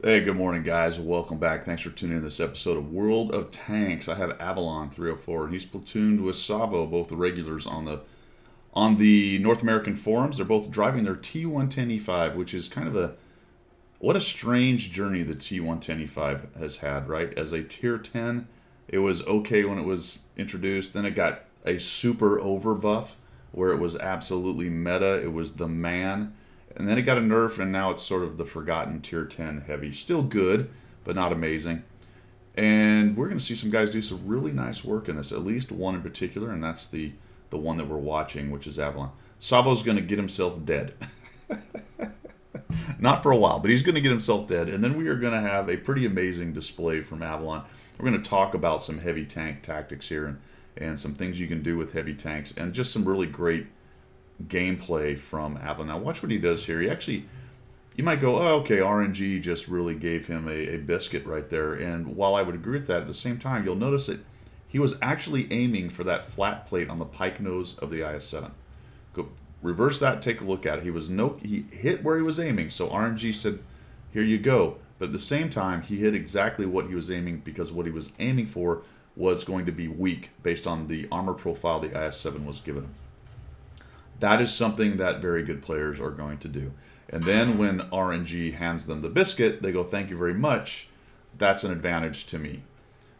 Hey, good morning, guys. Welcome back. Thanks for tuning in to this episode of World of Tanks. I have Avalon 304, and he's platooned with Savo, both the regulars on the North American forums. They're both driving their T110E5, which is kind of what a strange journey the T110E5 has had, right? As a tier 10, it was okay when it was introduced. Then it got a super over buff where it was absolutely meta. It was the man. And then it got a nerf, and now it's sort of the forgotten tier 10 heavy. Still good, but not amazing. And we're going to see some guys do some really nice work in this, at least one in particular, and that's the one that we're watching, which is Avalon. Savo's going to get himself dead. Not for a while, but he's going to get himself dead. And then we are going to have a pretty amazing display from Avalon. We're going to talk about some heavy tank tactics here and some things you can do with heavy tanks, and just some really great gameplay from Avalon. Now watch what he does here. He actually, you might go, oh, okay, RNG just really gave him a biscuit right there. And while I would agree with that, at the same time, you'll notice that he was actually aiming for that flat plate on the pike nose of the IS-7. Go reverse that, take a look at it. He hit where he was aiming, so RNG said, here you go. But at the same time, he hit exactly what he was aiming, because what he was aiming for was going to be weak based on the armor profile the IS-7 was given him. That is something that very good players are going to do. And then when RNG hands them the biscuit, they go, thank you very much. That's an advantage to me.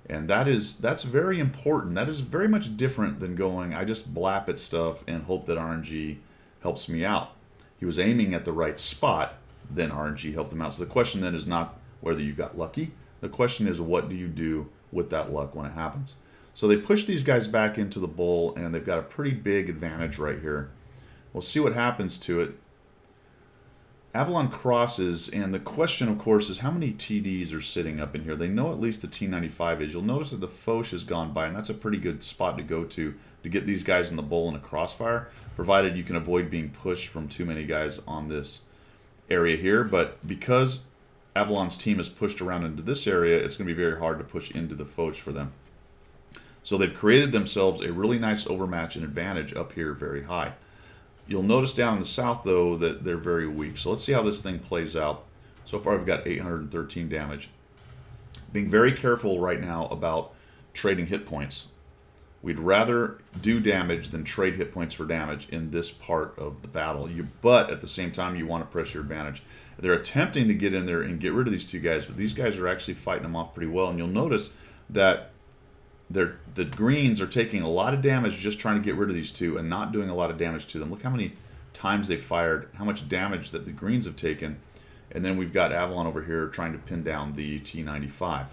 And that's very important. That is very much different than going, I just blap at stuff and hope that RNG helps me out. He was aiming at the right spot, then RNG helped him out. So the question then is not whether you got lucky. The question is, what do you do with that luck when it happens? So they push these guys back into the bowl, and they've got a pretty big advantage right here. We'll see what happens to it. Avalon crosses, and the question, of course, is how many TDs are sitting up in here? They know at least the T95 is. You'll notice that the Foch has gone by, and that's a pretty good spot to go to get these guys in the bowl in a crossfire, provided you can avoid being pushed from too many guys on this area here. But because Avalon's team is pushed around into this area, it's going to be very hard to push into the Foch for them. So they've created themselves a really nice overmatch and advantage up here very high. You'll notice down in the south, though, that they're very weak. So let's see how this thing plays out. So far, I've got 813 damage. Being very careful right now about trading hit points. We'd rather do damage than trade hit points for damage in this part of the battle. But at the same time, you want to press your advantage. They're attempting to get in there and get rid of these two guys, but these guys are actually fighting them off pretty well. And you'll notice that the greens are taking a lot of damage just trying to get rid of these two and not doing a lot of damage to them. Look how many times they fired, how much damage that the greens have taken. And then we've got Avalon over here trying to pin down the T95.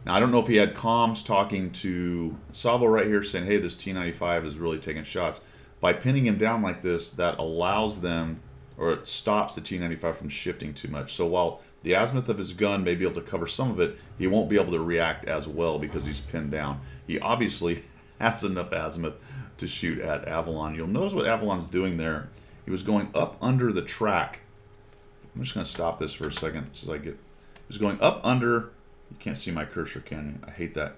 Now, I don't know if he had comms talking to Savo right here saying, hey, this T95 is really taking shots. By pinning him down like this, that allows them, or it stops the T95 from shifting too much. So while the azimuth of his gun may be able to cover some of it, he won't be able to react as well because he's pinned down. He obviously has enough azimuth to shoot at Avalon. You'll notice what Avalon's doing there. He was going up under the track. I'm just going to stop this for a second so I get. He was going up under. You can't see my cursor, can you? I hate that.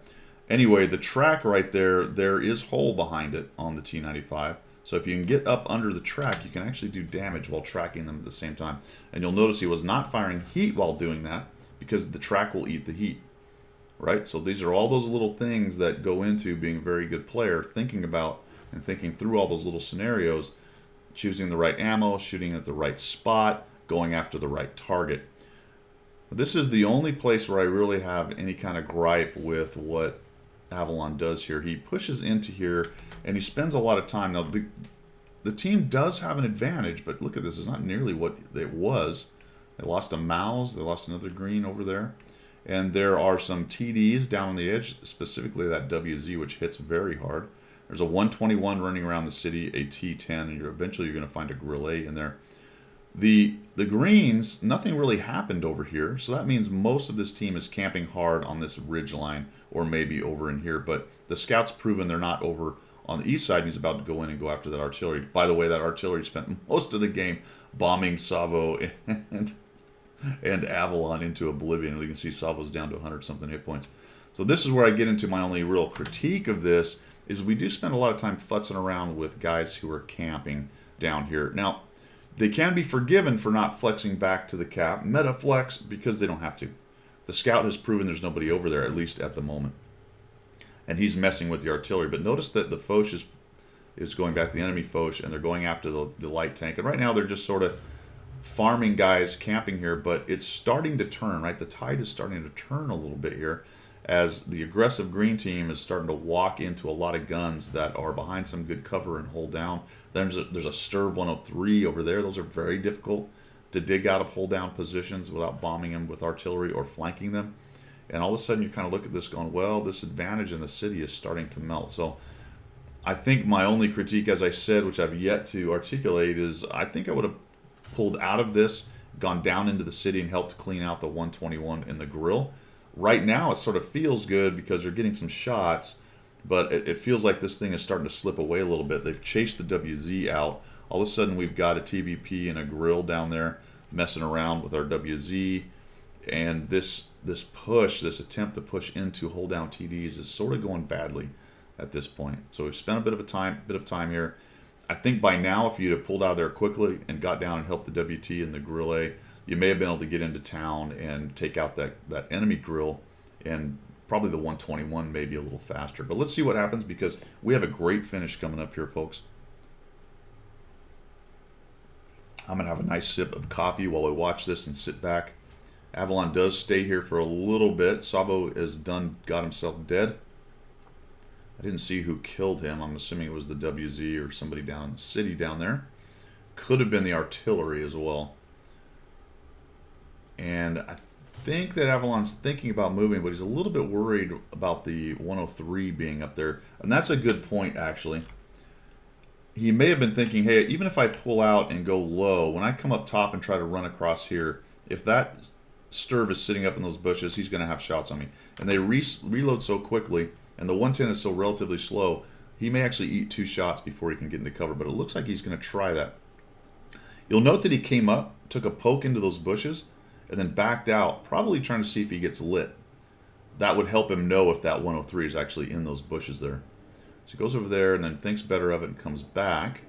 Anyway, the track right there is hole behind it on the T95. So if you can get up under the track, you can actually do damage while tracking them at the same time. And you'll notice he was not firing heat while doing that because the track will eat the heat, right? So these are all those little things that go into being a very good player, thinking about and thinking through all those little scenarios, choosing the right ammo, shooting at the right spot, going after the right target. This is the only place where I really have any kind of gripe with what Avalon does here. He pushes into here and he spends a lot of time. Now the team does have an advantage, but look at this, it's not nearly what it was. They lost a Mouse, they lost another green over there, and there are some TDs down on the edge, specifically that WZ, which hits very hard. There's a 121 running around the city, a T10, and eventually you're going to find a Grill A in there. The greens, nothing really happened over here, so that means most of this team is camping hard on this ridge line, or maybe over in here, but the scout's proven they're not over on the east side, and he's about to go in and go after that artillery. By the way, that artillery spent most of the game bombing Savo and Avalon into oblivion. You can see Savo's down to 100-something hit points. So this is where I get into my only real critique of this, is we do spend a lot of time futzing around with guys who are camping down here. Now, They can be forgiven for not flexing back to the cap. Meta flex because they don't have to. The scout has proven there's nobody over there, at least at the moment. And he's messing with the artillery. But notice that the Foch is going back to the enemy Foch, and they're going after the light tank. And right now they're just sort of farming guys, camping here, but it's starting to turn, right? The tide is starting to turn a little bit here as the aggressive green team is starting to walk into a lot of guns that are behind some good cover and hold down. There's a Sturv 103 over there. Those are very difficult to dig out of hold down positions without bombing them with artillery or flanking them. And all of a sudden you kind of look at this going, well, this advantage in the city is starting to melt. So I think my only critique, as I said, which I've yet to articulate, is I think I would have pulled out of this, gone down into the city and helped clean out the 121 in the grill. Right now it sort of feels good because they're getting some shots, but it feels like this thing is starting to slip away a little bit. They've chased the WZ out. All of a sudden we've got a TVP and a grill down there messing around with our WZ, and this attempt to push into hold down TDs is sort of going badly at this point. So we've spent a bit of time here. I think by now, if you'd have pulled out of there quickly and got down and helped the WT and the grill A, you may have been able to get into town and take out that enemy grill, and probably the 121 maybe a little faster. But let's see what happens, because we have a great finish coming up here, folks. I'm going to have a nice sip of coffee while we watch this and sit back. Avalon does stay here for a little bit. Sabo is done, got himself dead. I didn't see who killed him. I'm assuming it was the WZ or somebody down in the city down there. Could have been the artillery as well. And I think that Avalon's thinking about moving, but he's a little bit worried about the 103 being up there. And that's a good point, actually. He may have been thinking, hey, even if I pull out and go low, when I come up top and try to run across here, if that Sturv is sitting up in those bushes, he's going to have shots on me. And they reload so quickly, and the 110 is so relatively slow, he may actually eat 2 shots before he can get into cover, but it looks like he's going to try that. You'll note that he came up, took a poke into those bushes, and then backed out, probably trying to see if he gets lit. That would help him know if that 103 is actually in those bushes there. So he goes over there and then thinks better of it and comes back.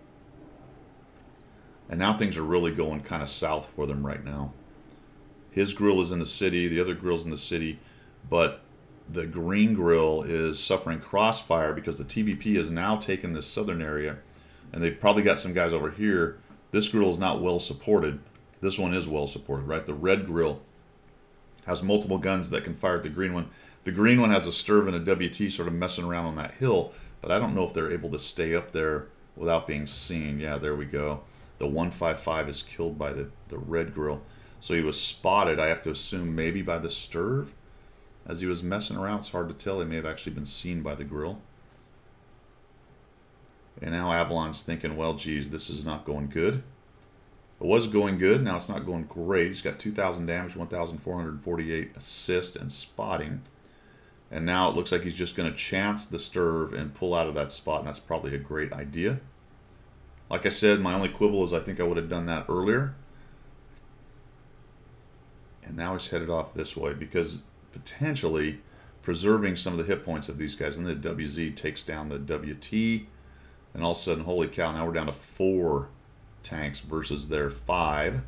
And now things are really going kind of south for them right now. His grill is in the city, the other grill's in the city, but the green grill is suffering crossfire because the TVP has now taken this southern area, and they've probably got some guys over here. This grill is not well supported. This one is well supported, right? The red grill has multiple guns that can fire at the green one. The green one has a Sturv and a WT sort of messing around on that hill, but I don't know if they're able to stay up there without being seen. Yeah, there we go. The 155 is killed by the red grill. So he was spotted, I have to assume, maybe by the Sturv. As he was messing around, it's hard to tell. He may have actually been seen by the grill. And now Avalon's thinking, well, geez, this is not going good. It was going good. Now it's not going great. He's got 2,000 damage, 1,448 assist and spotting. And now it looks like he's just going to chance the Sturv and pull out of that spot, and that's probably a great idea. Like I said, my only quibble is I think I would have done that earlier. And now he's headed off this way because potentially preserving some of the hit points of these guys. And the WZ takes down the WT. And all of a sudden, holy cow, now we're down to 4 tanks versus their 5.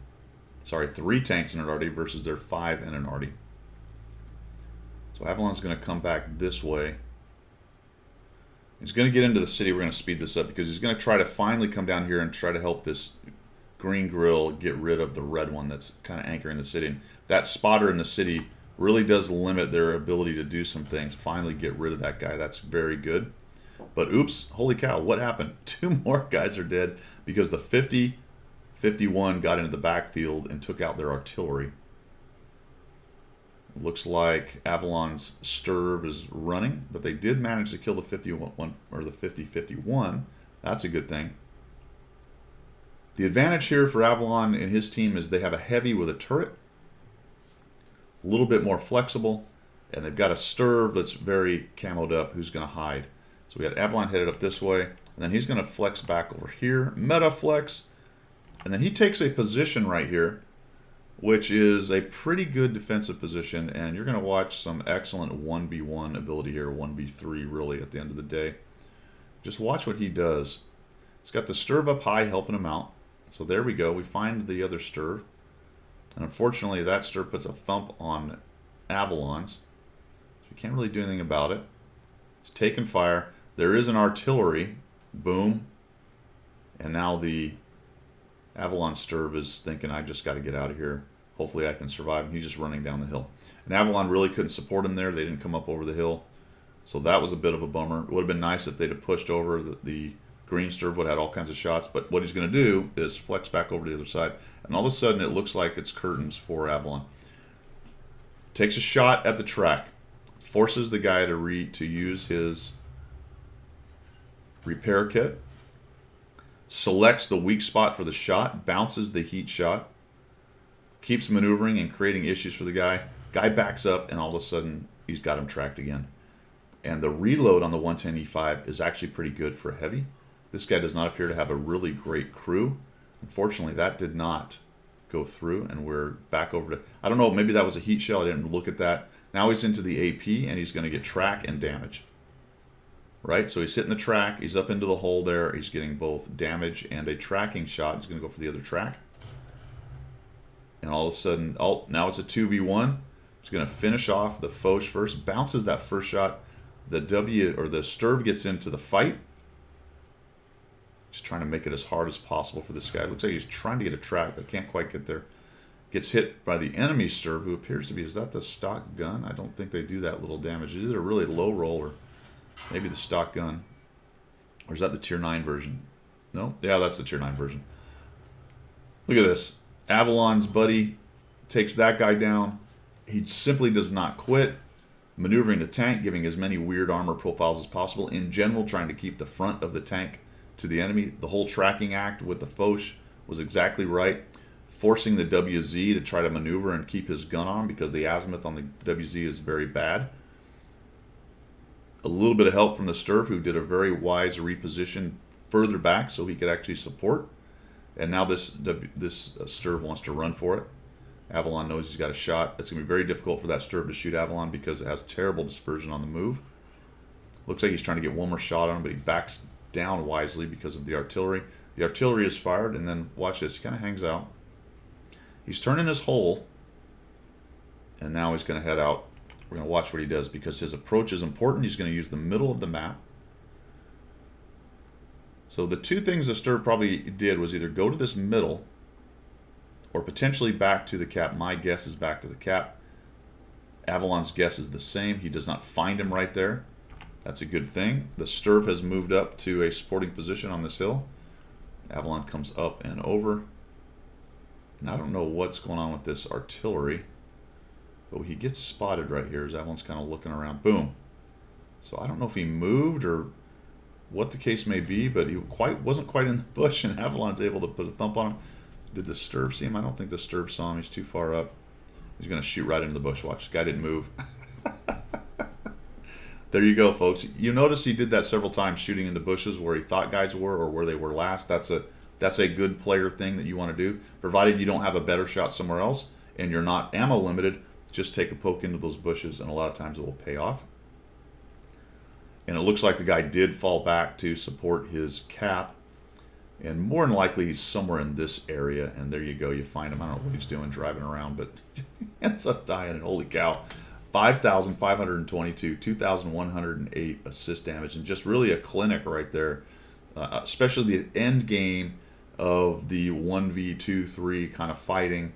Sorry, 3 tanks and an arty versus their 5 and an arty. So Avalon's going to come back this way. He's going to get into the city. We're going to speed this up because he's going to try to finally come down here and try to help this green grill get rid of the red one that's kind of anchoring the city. And that spotter in the city really does limit their ability to do some things. Finally get rid of that guy. That's very good. But oops, holy cow, what happened? 2 more guys are dead because the 50-51 got into the backfield and took out their artillery. Looks like Avalon's Sturv is running, but they did manage to kill the 51 or the 50-51. That's a good thing. The advantage here for Avalon and his team is they have a heavy with a turret, a little bit more flexible, and they've got a Sturv that's very camoed up who's going to hide. So we got Avalon headed up this way, and then he's going to flex back over here, meta flex, and then he takes a position right here, which is a pretty good defensive position, and you're going to watch some excellent 1v1 ability here, 1v3 really at the end of the day. Just watch what he does. He's got the Sturv up high helping him out. So there we go. We find the other Sturv. And unfortunately, that Sturv puts a thump on Avalon's. So you can't really do anything about it. It's taking fire. There is an artillery. Boom. And now the Avalon Sturv is thinking, I just got to get out of here. Hopefully I can survive. And he's just running down the hill. And Avalon really couldn't support him there. They didn't come up over the hill. So that was a bit of a bummer. It would have been nice if they'd have pushed over. The green Sturv would have had all kinds of shots. But what he's going to do is flex back over to the other side. And all of a sudden it looks like it's curtains for Avalon. Takes a shot at the track. Forces the guy to use his repair kit. Selects the weak spot for the shot. Bounces the heat shot. Keeps maneuvering and creating issues for the guy. Guy backs up and all of a sudden he's got him tracked again. And the reload on the 110E5 is actually pretty good for heavy. This guy does not appear to have a really great crew. Unfortunately, that did not go through, and we're back over to... I don't know, maybe that was a heat shell. I didn't look at that. Now he's into the AP, and he's going to get track and damage. Right? So he's hitting the track. He's up into the hole there. He's getting both damage and a tracking shot. He's going to go for the other track. And all of a sudden... Oh, now it's a 2v1. He's going to finish off the Foch first. Bounces that first shot. The Sturv gets into the fight. He's trying to make it as hard as possible for this guy. It looks like he's trying to get a track, but can't quite get there. Gets hit by the enemy Sturv, who appears to be... Is that the stock gun? I don't think they do that little damage. It's either a really low roll or maybe the stock gun. Or is that the tier 9 version? No? Yeah, that's the tier 9 version. Look at this. Avalon's buddy takes that guy down. He simply does not quit. Maneuvering the tank, giving as many weird armor profiles as possible. In general, trying to keep the front of the tank to the enemy. The whole tracking act with the Foch was exactly right. Forcing the WZ to try to maneuver and keep his gun on because the azimuth on the WZ is very bad. A little bit of help from the Sturv, who did a very wise reposition further back so he could actually support. And now this Sturv wants to run for it. Avalon knows he's got a shot. It's going to be very difficult for that Sturv to shoot Avalon because it has terrible dispersion on the move. Looks like he's trying to get one more shot on him, but he backs down wisely because of the artillery. The artillery is fired, and then watch this. He kind of hangs out. He's turning his hole, and now he's going to head out. We're going to watch what he does because his approach is important. He's going to use the middle of the map. So the two things the Sturv probably did was either go to this middle or potentially back to the cap. My guess is back to the cap. Avalon's guess is the same. He does not find him right there. That's a good thing. The Sturv has moved up to a supporting position on this hill. Avalon comes up and over. And I don't know what's going on with this artillery. But he gets spotted right here as Avalon's kind of looking around. Boom. So I don't know if he moved or what the case may be, but he wasn't quite in the bush, and Avalon's able to put a thump on him. Did the Sturv see him? I don't think the Sturv saw him. He's too far up. He's going to shoot right into the bush. Watch. The guy didn't move. There you go, folks. You notice he did that several times, shooting into bushes where he thought guys were or where they were last. That's a good player thing that you want to do, provided you don't have a better shot somewhere else and you're not ammo limited. Just take a poke into those bushes, and a lot of times it will pay off. And it looks like the guy did fall back to support his cap. And more than likely, he's somewhere in this area. And there you go. You find him. I don't know what he's doing driving around, but he ends up dying. And holy cow. 5,522, 2,108 assist damage. And just really a clinic right there. Especially the end game of the 1v2-3 kind of fighting.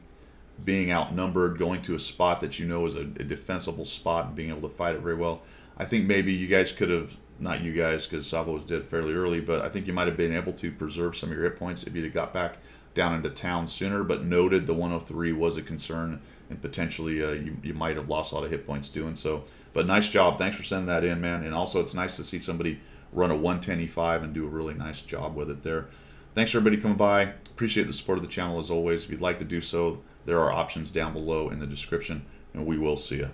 Being outnumbered, going to a spot that you know is a defensible spot and being able to fight it very well. I think maybe you guys could have, not you guys because Sabo was dead fairly early, but I think you might have been able to preserve some of your hit points if you'd have got back down into town sooner, but noted the 103 was a concern and potentially you might have lost a lot of hit points doing so. But nice job. Thanks for sending that in, man. And also it's nice to see somebody run a 110E5 and do a really nice job with it there. Thanks for everybody coming by. Appreciate the support of the channel as always. If you'd like to do so, there are options down below in the description, and we will see you.